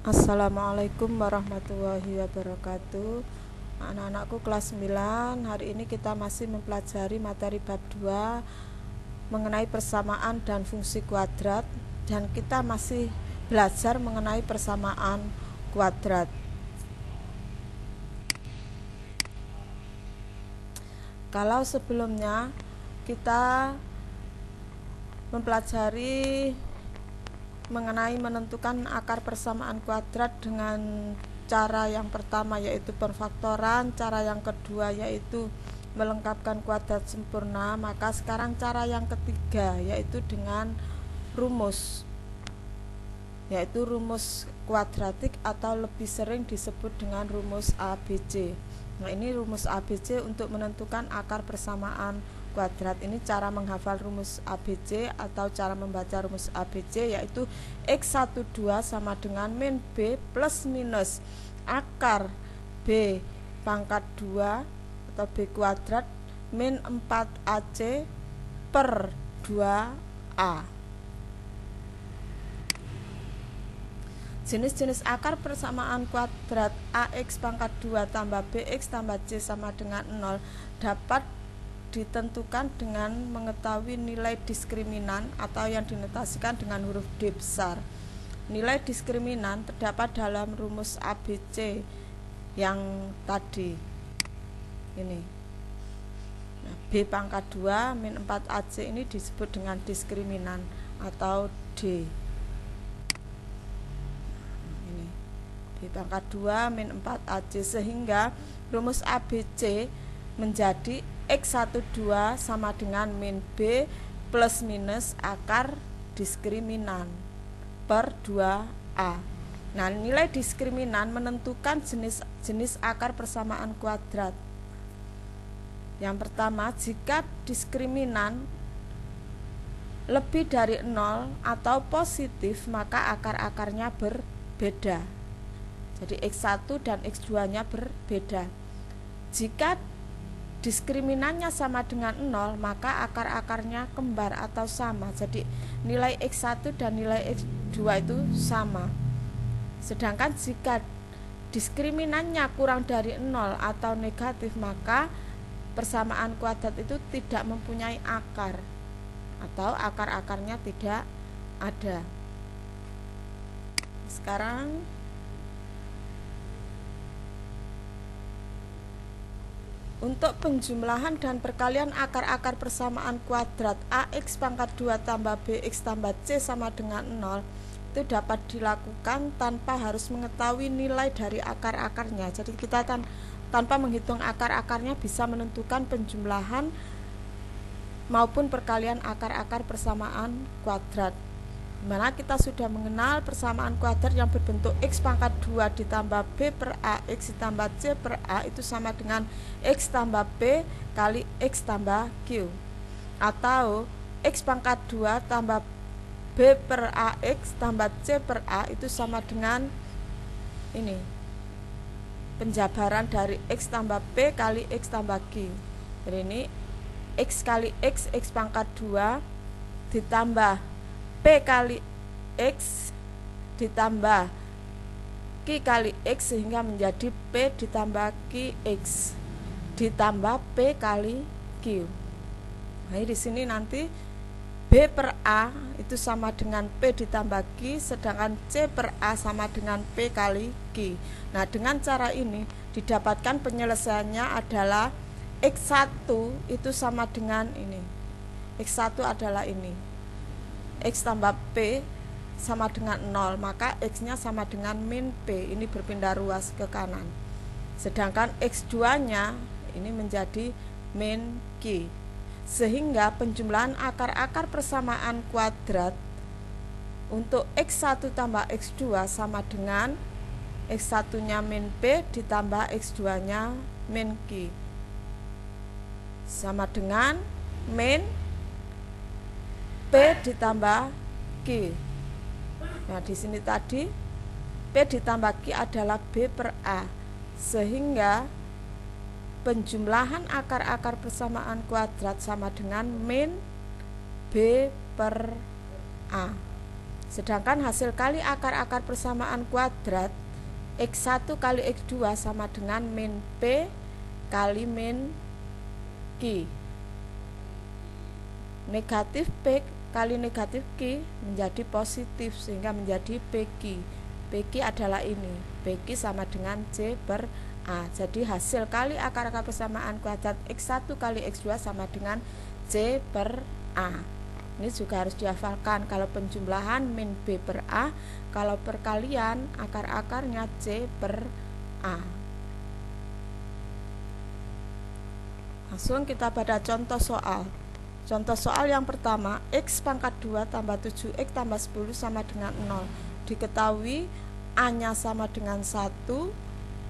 Assalamualaikum warahmatullahi wabarakatuh. Anak-anakku kelas 9, hari ini kita masih mempelajari materi bab 2 mengenai persamaan dan fungsi kuadrat, dan kita masih belajar mengenai persamaan kuadrat. Kalau sebelumnya kita mempelajari mengenai menentukan akar persamaan kuadrat dengan cara yang pertama yaitu perfaktoran, cara yang kedua yaitu melengkapkan kuadrat sempurna, maka sekarang cara yang ketiga yaitu dengan rumus, yaitu rumus kuadratik atau lebih sering disebut dengan rumus ABC. Nah, ini rumus ABC untuk menentukan akar persamaan kuadrat. Ini cara menghafal rumus ABC atau cara membaca rumus ABC, yaitu X12 sama dengan min B plus minus akar B pangkat 2 atau B kuadrat min 4AC per 2A. Jenis-jenis akar persamaan kuadrat AX pangkat 2 tambah BX tambah C sama dengan 0 dapat ditentukan dengan mengetahui nilai diskriminan atau yang dinotasikan dengan huruf D besar. Nilai diskriminan terdapat dalam rumus ABC yang tadi ini. Nah, B pangkat 2 min 4AC ini disebut dengan diskriminan atau D. B pangkat 2 min 4AC, sehingga rumus ABC menjadi X12 sama dengan min B plus minus akar diskriminan per 2A. Nah, nilai diskriminan menentukan jenis akar persamaan kuadrat. Yang pertama, jika diskriminan lebih dari 0 atau positif, maka akar-akarnya berbeda. Jadi X1 dan X2-nya berbeda. Jika diskriminannya sama dengan 0, maka akar-akarnya kembar atau sama. Jadi nilai X1 dan nilai X2 itu sama. Sedangkan jika diskriminannya kurang dari 0 atau negatif, maka persamaan kuadrat itu tidak mempunyai akar atau akar-akarnya tidak ada. Sekarang untuk penjumlahan dan perkalian akar-akar persamaan kuadrat AX pangkat 2 tambah BX tambah C sama dengan 0 itu dapat dilakukan tanpa harus mengetahui nilai dari akar-akarnya. Jadi kita tanpa menghitung akar-akarnya bisa menentukan penjumlahan maupun perkalian akar-akar persamaan kuadrat. Dimana kita sudah mengenal persamaan kuadrat yang berbentuk X pangkat 2 ditambah B per A X ditambah C per A itu sama dengan X tambah B kali X tambah Q, atau X pangkat 2 tambah B per A X tambah C per A itu sama dengan ini, penjabaran dari X tambah B kali X tambah Q. Jadi ini X kali X pangkat 2 ditambah P kali X ditambah Q kali X sehingga menjadi P ditambah QX ditambah P kali Q. Nah, di sini nanti B per A itu sama dengan P ditambah Q, sedangkan C per A sama dengan P kali Q. Nah, dengan cara ini didapatkan penyelesaiannya adalah X1 itu sama dengan ini. X1 adalah ini. X tambah P sama dengan 0, maka X-nya sama dengan min P, ini berpindah ruas ke kanan. Sedangkan X2-nya ini menjadi min Q. Sehingga penjumlahan akar-akar persamaan kuadrat untuk X1 tambah X2 sama dengan X1-nya min P ditambah X2-nya min Q, sama dengan min P ditambah Q. Nah, di sini tadi P ditambah Q adalah B per A, sehingga penjumlahan akar-akar persamaan kuadrat sama dengan min B per A. Sedangkan hasil kali akar-akar persamaan kuadrat X1 kali X2 sama dengan min P kali min Q. Negatif P kali negatif Q menjadi positif sehingga menjadi PQ. PQ adalah ini, PQ sama dengan C per A. Jadi hasil kali akar-akar persamaan kuadrat X1 kali X2 sama dengan C per A. Ini juga harus dihafalkan. Kalau penjumlahan min B per A, kalau perkalian akar-akarnya C per A. Langsung kita pada contoh soal. Contoh soal yang pertama, X pangkat 2 tambah 7X tambah 10 sama dengan 0. Diketahui A-nya sama dengan 1,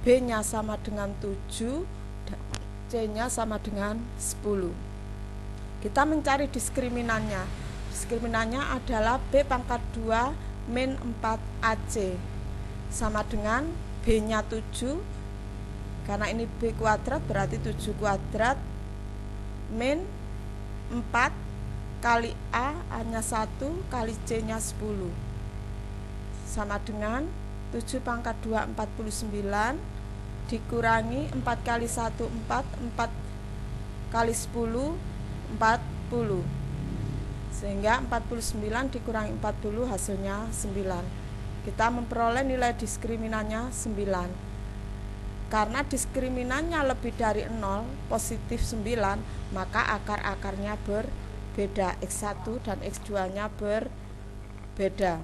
B-nya sama dengan 7, C-nya sama dengan 10. Kita mencari diskriminannya. Diskriminannya adalah B pangkat 2 min 4AC sama dengan B-nya 7. Karena ini B kuadrat berarti 7 kuadrat min 4 kali A-nya 1 kali C-nya 10 sama dengan 7 pangkat 2 49 dikurangi 4 kali 1 4 kali 10 40 sehingga 49 dikurangi 40 hasilnya 9. Kita memperoleh nilai diskriminannya 9. Karena diskriminannya lebih dari 0 positif 9, maka akar-akarnya berbeda, X1 dan X2 nya berbeda.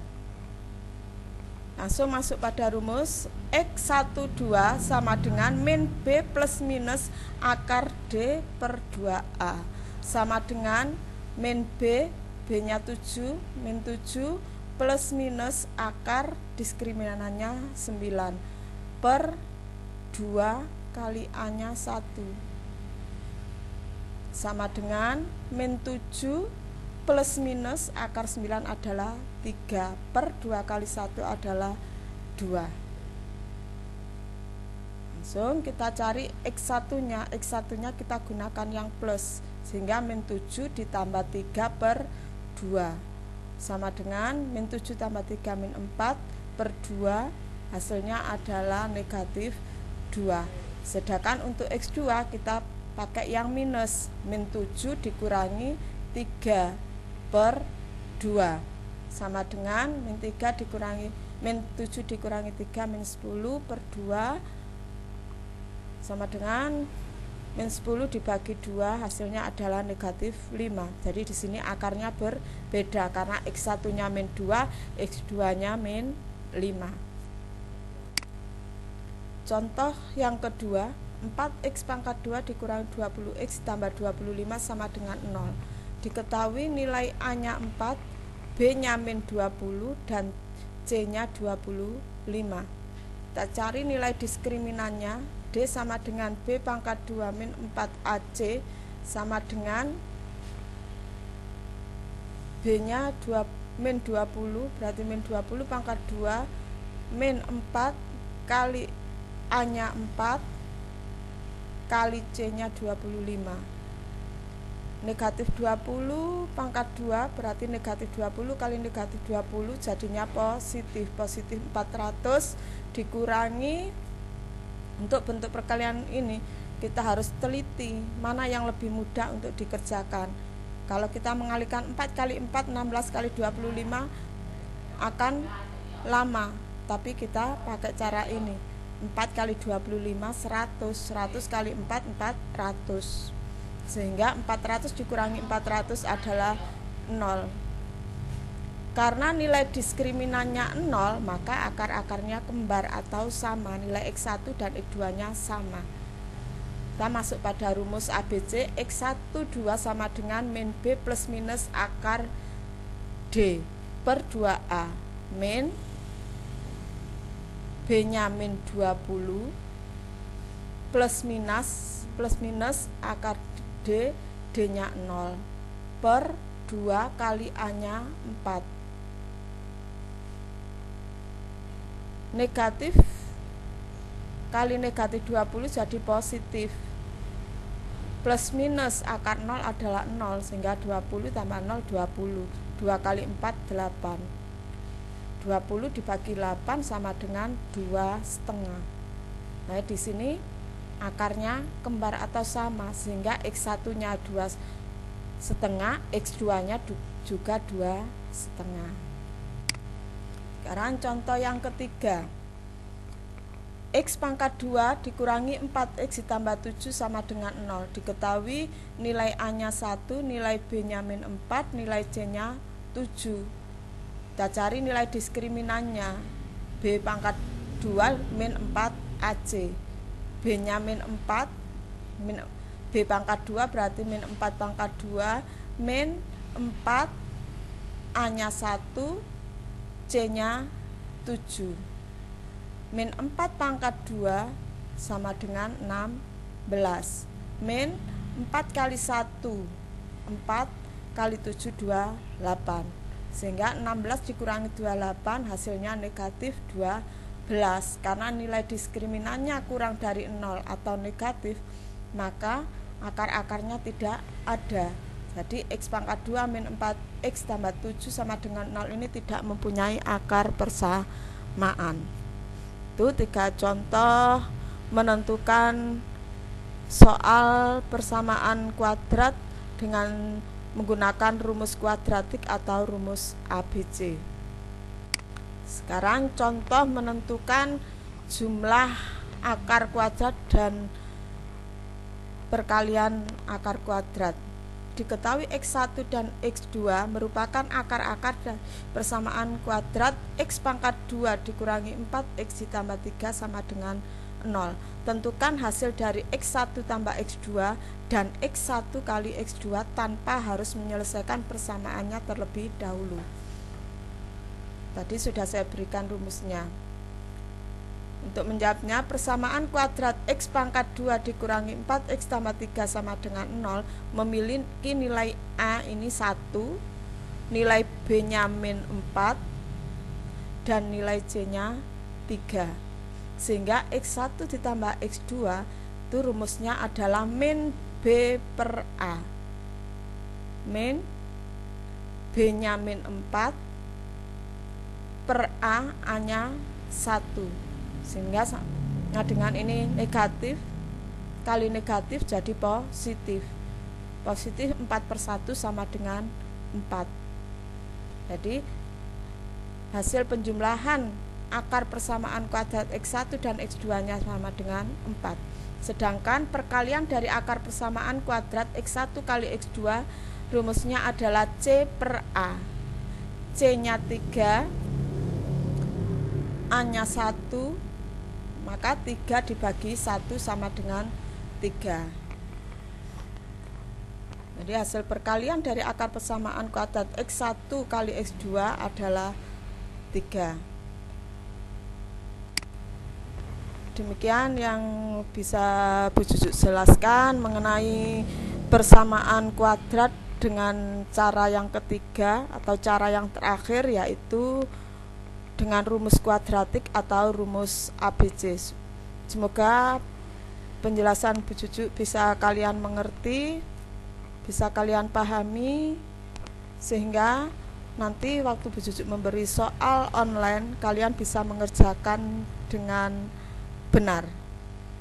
Langsung masuk pada rumus. X12 sama dengan min B plus minus akar D per 2A sama dengan min B, B-nya 7, min 7 plus minus akar diskriminannya 9 per 2 kali A-nya 1 sama dengan min 7 plus minus akar 9 adalah 3 per 2 kali 1 adalah 2. Langsung kita cari X1 nya. X1 nya kita gunakan yang plus sehingga min 7 ditambah 3 per 2 sama dengan min 7 tambah 3 min 4 per 2 hasilnya adalah negatif 2. Sedangkan untuk X2 kita pakai yang minus, min 7 dikurangi 3 per 2 sama dengan min 3 dikurangi min 7 dikurangi 3 min 10 per 2 sama dengan min 10 dibagi 2 hasilnya adalah negatif 5. Jadi di sini akarnya berbeda karena X1 nya min 2, X2 nya min 5. Contoh yang kedua, 4X pangkat 2 dikurangi 20X tambah 25 sama dengan 0. Diketahui nilai A-nya 4, B-nya min 20 dan C-nya 25. Kita cari nilai diskriminannya. D sama dengan B pangkat 2 min 4AC sama dengan B-nya min 20, berarti min 20 pangkat 2 min 4 kali A-nya 4 kali C-nya 25. Negatif 20 pangkat 2 berarti negatif 20 kali negatif 20 jadinya positif. Positif 400 dikurangi. Untuk bentuk perkalian ini kita harus teliti mana yang lebih mudah untuk dikerjakan. Kalau kita mengalihkan 4 kali 4 16 kali 25 akan lama, tapi kita pakai cara ini. 4 kali 25 100, 100 kali 4 400 sehingga 400 dikurangi 400 adalah 0. Karena nilai diskriminannya 0, maka akar-akarnya kembar atau sama, nilai X1 dan X2 nya sama. Kita masuk pada rumus ABC. X12 sama dengan min B plus minus akar D per 2A min B-nya min 20 plus minus akar D, D-nya 0 per 2 kali A-nya 4. Negatif kali negatif 20 jadi positif. Plus minus akar 0 adalah 0 sehingga 20 tambah 0 20. 2 kali 4 8. 20 dibagi 8 sama dengan 2,5. Nah, di sini akarnya kembar atau sama, sehingga X1-nya 2,5, X2-nya juga 2,5. Sekarang contoh yang ketiga. X pangkat 2 dikurangi 4X ditambah 7 sama dengan 0. Diketahui nilai A-nya 1, nilai B-nya min 4, nilai C-nya 7. Kita cari nilai diskriminannya. B pangkat 2 min 4 AC. B-nya min 4, B pangkat 2 berarti min 4 pangkat 2, min 4, A-nya 1, C-nya 7. Min 4 pangkat 2 sama dengan 16. Min 4 kali 1, 4 kali 7, 28. Sehingga 16 dikurangi 28 hasilnya negatif 12. Karena nilai diskriminannya kurang dari 0 atau negatif, maka akar-akarnya tidak ada. Jadi X pangkat 2 min 4X tambah 7 sama dengan 0 ini tidak mempunyai akar persamaan. Itu 3 contoh menentukan soal persamaan kuadrat dengan menggunakan rumus kuadratik atau rumus ABC. Sekarang contoh menentukan jumlah akar kuadrat dan perkalian akar kuadrat. Diketahui X1 dan X2 merupakan akar-akar dan persamaan kuadrat X pangkat 2 dikurangi 4X ditambah 3 sama dengan 0. Tentukan hasil dari X1 tambah X2 dan X1 kali X2 tanpa harus menyelesaikan persamaannya terlebih dahulu. Tadi sudah saya berikan rumusnya. Untuk menjawabnya, persamaan kuadrat X pangkat 2 dikurangi 4X tambah 3 sama dengan 0 memiliki nilai A ini 1, nilai B-nya min 4, dan nilai C-nya 3. Sehingga X1 ditambah X2 itu rumusnya adalah min B per A. Min B-nya min 4 per A-nya 1. Sehingga dengan ini negatif kali negatif jadi positif. Positif 4/1 sama dengan 4. Jadi hasil penjumlahan akar persamaan kuadrat X1 dan X2-nya sama dengan 4. Sedangkan perkalian dari akar persamaan kuadrat X1 kali X2 rumusnya adalah C per A. C-nya 3, A-nya 1, maka 3 dibagi 1 sama dengan 3. Jadi hasil perkalian dari akar persamaan kuadrat X1 kali X2 adalah 3. Demikian yang bisa Bu Jujuk jelaskan mengenai persamaan kuadrat dengan cara yang ketiga atau cara yang terakhir, yaitu dengan rumus kuadratik atau rumus ABC. Semoga penjelasan Bu Jujuk bisa kalian mengerti, bisa kalian pahami, sehingga nanti waktu Bu Jujuk memberi soal online kalian bisa mengerjakan dengan benar.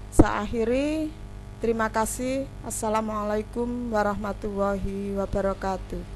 Saya akhiri, terima kasih. Assalamualaikum warahmatullahi wabarakatuh.